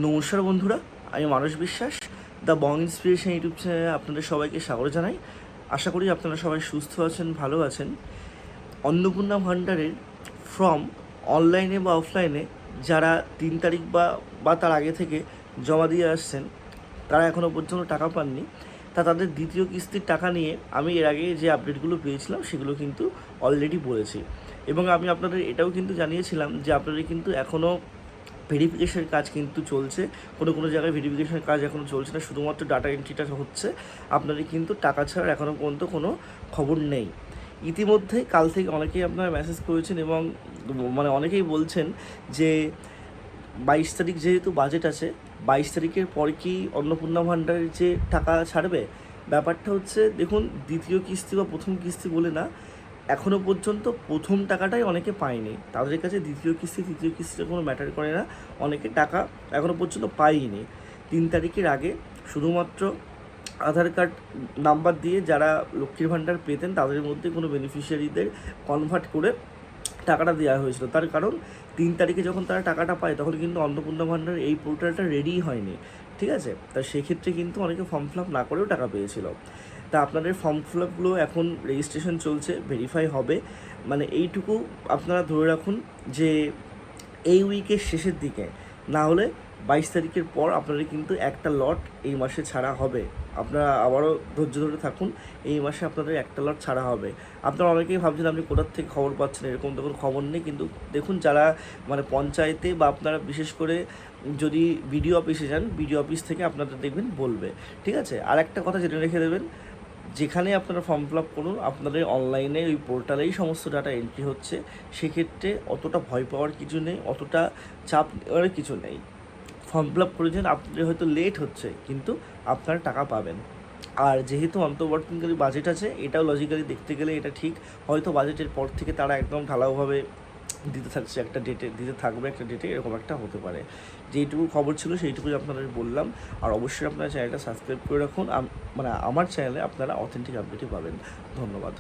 নমস্কার বন্ধুরা, আমি মানস বিশ্বাস দ্য বং ইন্সপিরেশন ইউটিউব চ্যানেলে আপনাদের সবাইকে স্বাগত জানাই। আশা করি আপনারা সবাই সুস্থ আছেন, ভালো আছেন। অন্নপূর্ণা ভাণ্ডারের ফর্ম অনলাইনে বা অফলাইনে যারা 3 তারিখ বা তার আগে থেকে জমা দিয়ে আসছেন, তারা এখনও পর্যন্ত টাকা পাননি। তাদের দ্বিতীয় কিস্তির টাকা নিয়ে আমি এর আগে যে আপডেটগুলো পেয়েছিলাম সেগুলো কিন্তু অলরেডি বলেছি, এবং আমি আপনাদের এটাও কিন্তু জানিয়েছিলাম যে আপনাদের কিন্তু এখনও ভেরিফিকেশনের কাজ কিন্তু চলছে। কোনো জায়গায় ভেরিফিকেশনের কাজ এখনও চলছে না, শুধুমাত্র ডাটা এন্ট্রিটা হচ্ছে। আপনাদের কিন্তু টাকা ছাড়ার এখনও পর্যন্ত কোনো খবর নেই। ইতিমধ্যে কাল থেকে অনেকেই আপনারা মেসেজ করেছেন এবং অনেকেই বলছেন যে 22 তারিখ যেহেতু বাজেট আছে, 22 তারিখের পরে কি অন্নপূর্ণা ভাণ্ডারের যে টাকা ছাড়বে। ব্যাপারটা হচ্ছে, দেখুন, দ্বিতীয় কিস্তি বা প্রথম কিস্তি বলে না, এখনও পর্যন্ত প্রথম টাকাটাই অনেকে পায়নি। তাদের কাছে দ্বিতীয় কিস্তি তৃতীয় কিস্তিটা কোনো ম্যাটার করে না, অনেকে টাকা এখনও পর্যন্ত পায়নি। 3 তারিখের আগে শুধুমাত্র আধার কার্ড নাম্বার দিয়ে যারা লক্ষ্মীর ভাণ্ডার পেতেন তাদের মধ্যে কোনো বেনিফিশিয়ারিদের কনভার্ট করে টাকাটা দেওয়া হয়েছিল। তার কারণ 3 তারিখে যখন তারা টাকাটা পায় তখন কিন্তু অন্নপূর্ণা ভাণ্ডার এই পোর্টালটা রেডিই হয়নি, ঠিক আছে। তা সেক্ষেত্রে কিন্তু অনেকে ফর্ম ফিল আপ না করেও টাকা পেয়েছিল। তা আপনাদের ফর্ম ফিল আপগুলো এখন রেজিস্ট্রেশন চলছে, ভেরিফাই হবে। এইটুকু আপনারা ধরে রাখুন যে এই উইকের শেষের দিকে, না হলে 22 তারিখের পর আপনাদের কিন্তু একটা লট এই মাসে ছাড়া হবে। আপনারা আবারও ধৈর্য ধরে থাকুন, এই মাসে আপনাদের একটা লট ছাড়া হবে। আপনারা অনেকেই ভাবছেন আপনি কোথার থেকে খবর পাচ্ছেন, এরকম তো কোনো খবর নেই। কিন্তু দেখুন, যারা পঞ্চায়েতে বা আপনারা বিশেষ করে যদি বিডিও অফিসে যান, বিডিও অফিস থেকে আপনাদের দেখবেন বলবে, ঠিক আছে। আর একটা কথা জেনে রেখে দেবেন, যেখানে আপনারা ফর্ম ফিল আপ করুন আপনাদের অনলাইনে ওই পোর্টালেই সমস্ত ডাটা এন্ট্রি হচ্ছে। সেক্ষেত্রে অতটা ভয় পাওয়ার কিছু নেই, অতটা চাপ নেওয়ার কিছু নেই। ফর্ম ফিল আপ করেছেন, আপনাদের হয়তো লেট হচ্ছে, কিন্তু আপনারা টাকা পাবেন। আর যেহেতু অন্তর্বর্তীকালীন বাজেট আছে, এটাও লজিক্যালি দেখতে গেলে এটা ঠিক। হয়তো বাজেটের পর থেকে তারা একদম ঢালাওভাবে দিতে থাকছে, একটা ডেটে দিতে থাকবে, একটা ডেটে, এরকম একটা হতে পারে। যেইটুকু খবর ছিল সেইটুকুই আপনাদের বললাম। আর অবশ্যই আপনারা চ্যানেলটা সাবস্ক্রাইব করে রাখুন। আমার চ্যানেলে আপনারা অথেন্টিক আপডেটই পাবেন। ধন্যবাদ।